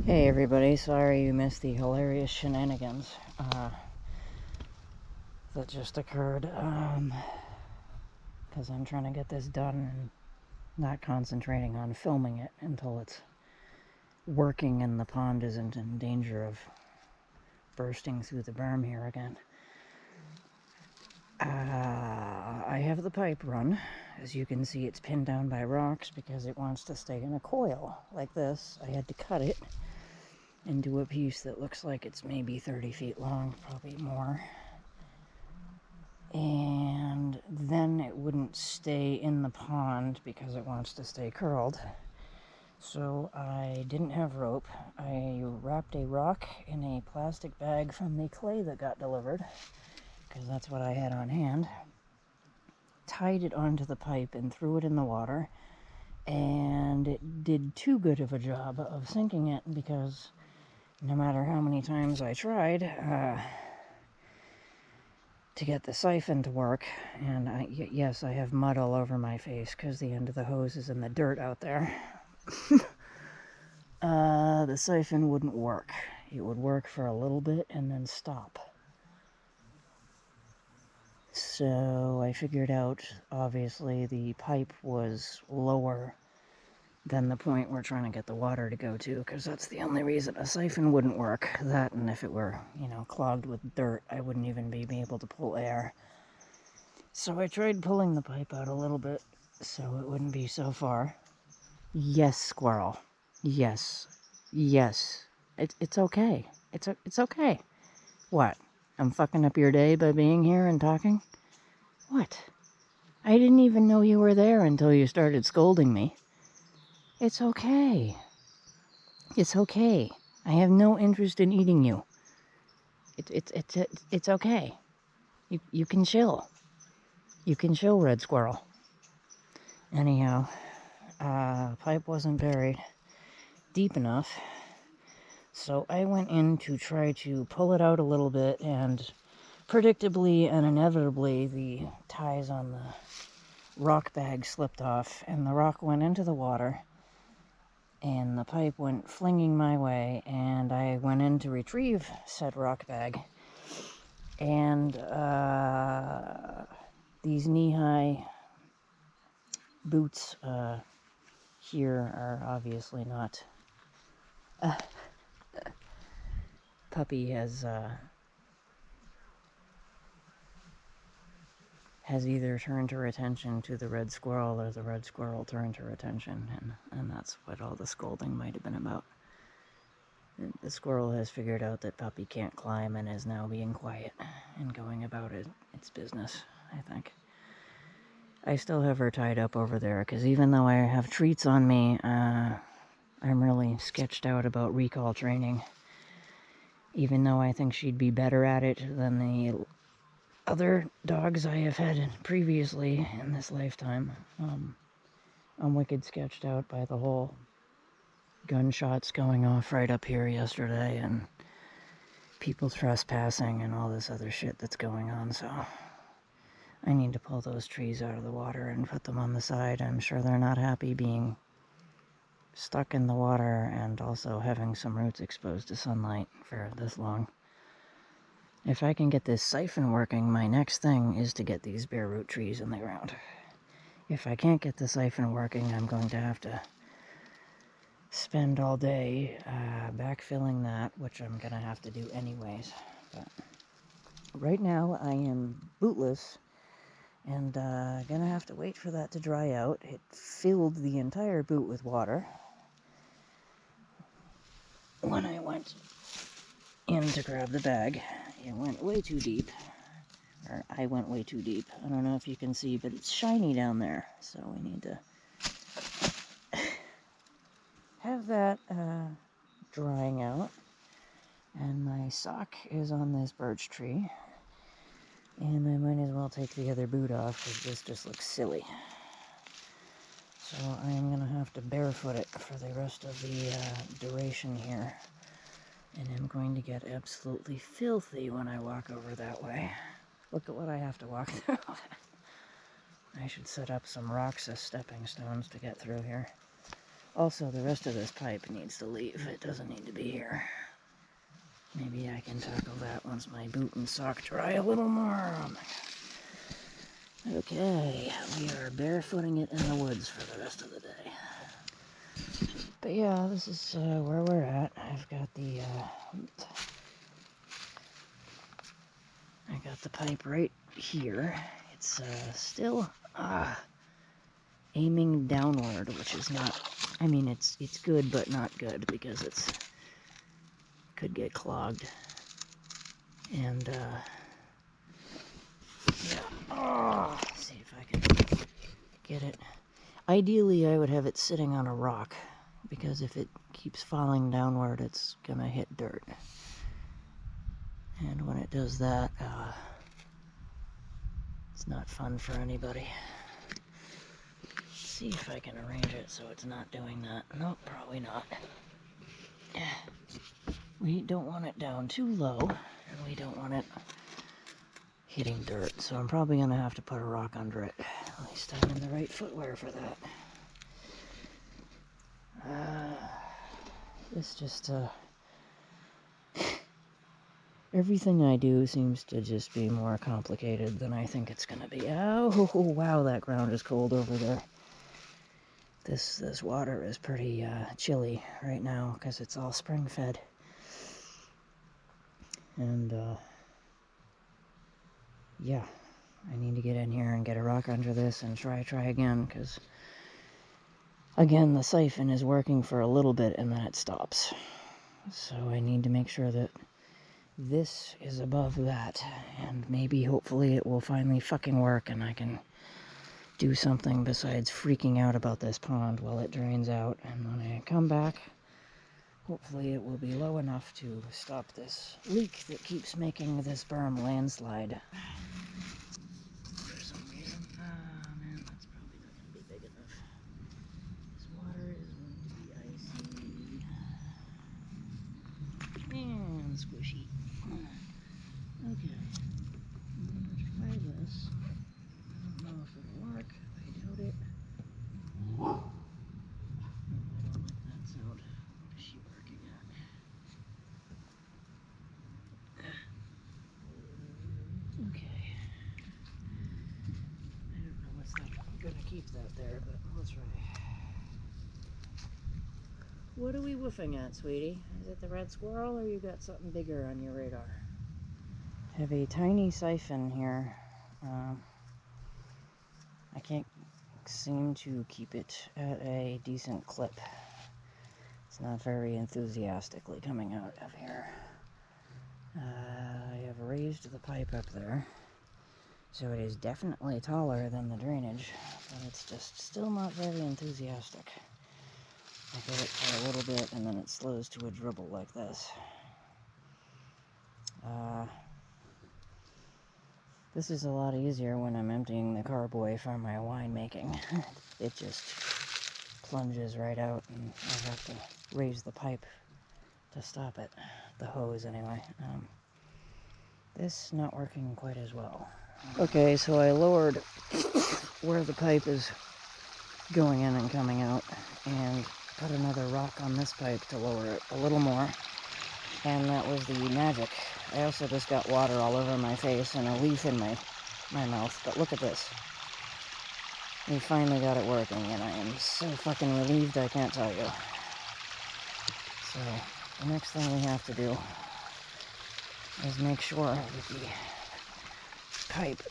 Hey everybody, sorry you missed the hilarious shenanigans that just occurred, because I'm trying to get this done and not concentrating on filming it until it's working and the pond isn't in danger of bursting through the berm here again. I have the pipe run. As you can see, it's pinned down by rocks because it wants to stay in a coil like this. I had to cut it into a piece that looks like it's maybe 30 feet long, probably more. And then it wouldn't stay in the pond because it wants to stay curled. So I didn't have rope. I wrapped a rock in a plastic bag from the clay that got delivered, because that's what I had on hand, tied it onto the pipe and threw it in the water, and it did too good of a job of sinking it because no matter how many times I tried to get the siphon to work, and yes, I have mud all over my face because the end of the hose is in the dirt out there, the siphon wouldn't work. It would work for a little bit and then stop. So I figured out, obviously, the pipe was lower than the point we're trying to get the water to go to, because that's the only reason a siphon wouldn't work. That, and if it were, clogged with dirt, I wouldn't even be able to pull air. So I tried pulling the pipe out a little bit so it wouldn't be so far. Yes, squirrel. Yes. Yes. It's okay. It's okay. What? I'm fucking up your day by being here and talking? What? I didn't even know you were there until you started scolding me. It's okay. It's okay. I have no interest in eating you. It's okay. You can chill. You can chill, red squirrel. Anyhow, pipe wasn't buried deep enough, so I went in to try to pull it out a little bit, and predictably and inevitably the ties on the rock bag slipped off, and the rock went into the water, and the pipe went flinging my way, and I went in to retrieve said rock bag, and these knee-high boots here are obviously not. Puppy has either turned her attention to the red squirrel or the red squirrel turned her attention, and that's what all the scolding might have been about. The squirrel has figured out that Puppy can't climb and is now being quiet and going about its business, I think. I still have her tied up over there, because even though I have treats on me, I'm really sketched out about recall training. Even though I think she'd be better at it than the other dogs I have had previously in this lifetime. I'm wicked sketched out by the whole gunshots going off right up here yesterday, and people trespassing and all this other shit that's going on, so I need to pull those trees out of the water and put them on the side. I'm sure they're not happy being stuck in the water and also having some roots exposed to sunlight for this long. If I can get this siphon working, my next thing is to get these bare root trees in the ground. If I can't get the siphon working, I'm going to have to spend all day backfilling that, which I'm going to have to do anyways. But right now, I am bootless and gonna have to wait for that to dry out. It filled the entire boot with water when I went in to grab the bag. It went way too deep. Or I went way too deep. I don't know if you can see, but it's shiny down there. So we need to have that drying out. And my sock is on this birch tree. And I might as well take the other boot off, because this just looks silly. So I am going to have to barefoot it for the rest of the duration here. And I'm going to get absolutely filthy when I walk over that way. Look at what I have to walk through. I should set up some rocks as stepping stones to get through here. Also, the rest of this pipe needs to leave. It doesn't need to be here. Maybe I can tackle that once my boot and sock dry a little more. Oh my God. Okay, we are barefooting it in the woods for the rest of the day. But yeah, this is where we're at. I've got the I got the pipe right here. It's still aiming downward, which is not. I mean, it's good, but not good because it's could get clogged. And yeah. See if I can get it. Ideally, I would have it sitting on a rock because if it keeps falling downward, it's gonna hit dirt. And when it does that, it's not fun for anybody. Let's see if I can arrange it so it's not doing that. Nope, probably not. We don't want it down too low, and we don't want it hitting dirt, so I'm probably going to have to put a rock under it. At least I'm in the right footwear for that. It's just, everything I do seems to just be more complicated than I think it's going to be. Oh, wow, that ground is cold over there. This water is pretty chilly right now because it's all spring-fed. And, yeah, I need to get in here and get a rock under this and try again, because, again, the siphon is working for a little bit and then it stops. So I need to make sure that this is above that, and maybe, hopefully, it will finally fucking work and I can do something besides freaking out about this pond while it drains out. And when I come back, hopefully it will be low enough to stop this leak that keeps making this berm landslide. For some reason. Oh man, that's probably not going to be big enough. This water is going to be icy. And squishy. Okay. I'm going to try this. I don't know if it'll work. I doubt it. Oh, I don't like that sound. What is she working at? Okay. I don't know what's gonna keep that there, but we'll try. What are we woofing at, sweetie? Is it the red squirrel, or you got something bigger on your radar? I have a tiny siphon here. I can't seem to keep it at a decent clip. It's not very enthusiastically coming out of here. I have raised the pipe up there, so it is definitely taller than the drainage, but it's just still not very enthusiastic. I get it for a little bit, and then it slows to a dribble like this. This is a lot easier when I'm emptying the carboy for my wine making. It just plunges right out, and I have to raise the pipe to stop it. The hose, anyway. This not working quite as well. Okay, so I lowered where the pipe is going in and coming out, and put another rock on this pipe to lower it a little more, and that was the magic. I also just got water all over my face and a leaf in my mouth, but look at this. We finally got it working, and I am so fucking relieved I can't tell you. So, the next thing we have to do is make sure that the pipe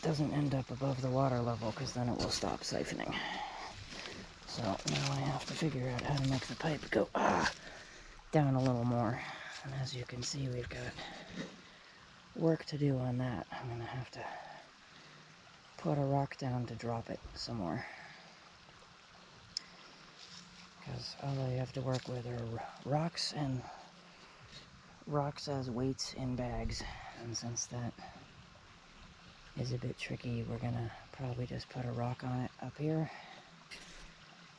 doesn't end up above the water level, because then it will stop siphoning. So now I have to figure out how to make the pipe go down a little more. And as you can see, we've got work to do on that. I'm going to have to put a rock down to drop it some more. Because all I have to work with are rocks and rocks as weights in bags. And since that is a bit tricky, we're going to probably just put a rock on it up here.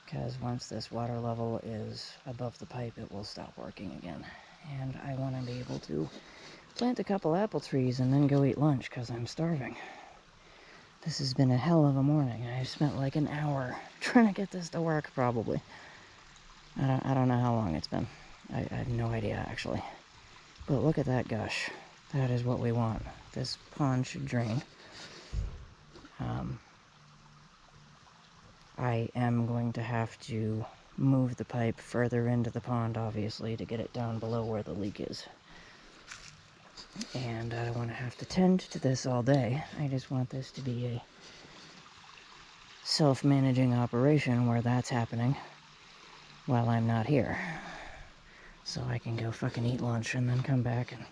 Because once this water level is above the pipe, it will stop working again. And I want to be able to plant a couple apple trees and then go eat lunch, because I'm starving. This has been a hell of a morning. I've spent like an hour trying to get this to work, probably. I don't know how long it's been. I have no idea, actually. But look at that gush. That is what we want. This pond should drain. I am going to have to move the pipe further into the pond, obviously, to get it down below where the leak is. And I don't want to have to tend to this all day. I just want this to be a self-managing operation where that's happening while I'm not here. So I can go fucking eat lunch and then come back and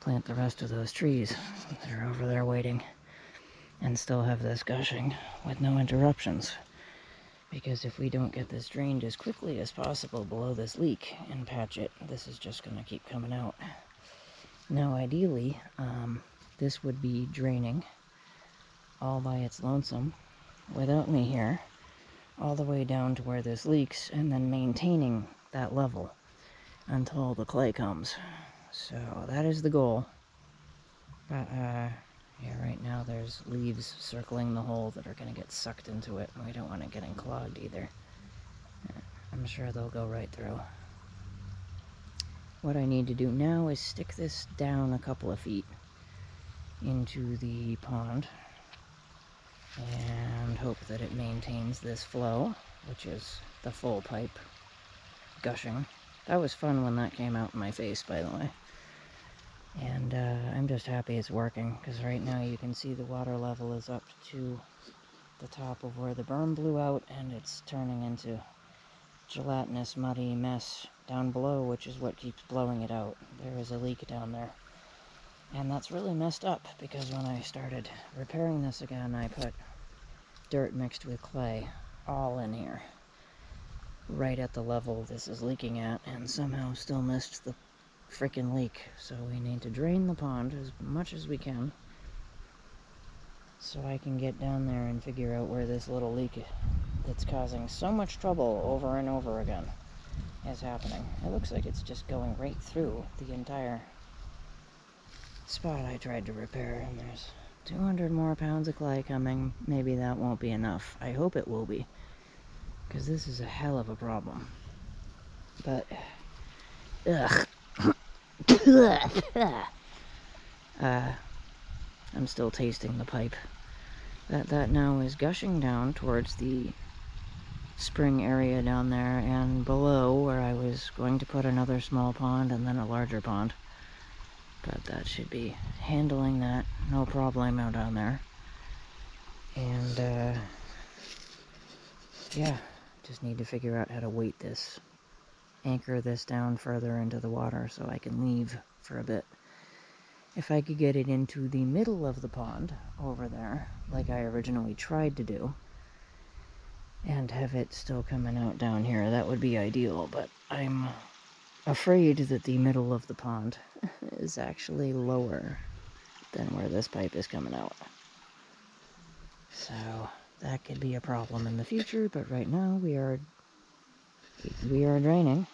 plant the rest of those trees that are over there waiting and still have this gushing with no interruptions. Because if we don't get this drained as quickly as possible below this leak and patch it, this is just going to keep coming out. Now, ideally, this would be draining all by its lonesome without me here, all the way down to where this leaks, and then maintaining that level until the clay comes. So that is the goal. But yeah, right now there's leaves circling the hole that are going to get sucked into it, and we don't want it getting clogged either. I'm sure they'll go right through. What I need to do now is stick this down a couple of feet into the pond and hope that it maintains this flow, which is the full pipe gushing. That was fun when that came out in my face, by the way. And I'm just happy it's working, because right now you can see the water level is up to the top of where the berm blew out, and it's turning into gelatinous, muddy mess down below, which is what keeps blowing it out. There is a leak down there. And that's really messed up, because when I started repairing this again, I put dirt mixed with clay all in here, right at the level this is leaking at, and somehow still missed the freaking leak. So we need to drain the pond as much as we can so I can get down there and figure out where this little leak that's causing so much trouble over and over again is happening. It looks like it's just going right through the entire spot I tried to repair, and there's 200 more pounds of clay coming. Maybe that won't be enough. I hope it will be, because this is a hell of a problem. But ugh. I'm still tasting the pipe. That now is gushing down towards the spring area down there and below where I was going to put another small pond and then a larger pond. But that should be handling that, no problemo down there. And yeah, just need to figure out how to weight this, anchor this down further into the water so I can leave for a bit. If I could get it into the middle of the pond over there, like I originally tried to do, and have it still coming out down here, that would be ideal. But I'm afraid that the middle of the pond is actually lower than where this pipe is coming out. So that could be a problem in the future, but right now we are draining.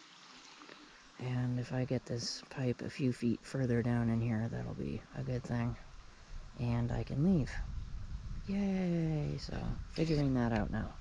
And if I get this pipe a few feet further down in here, that'll be a good thing. And I can leave. Yay! So, figuring that out now.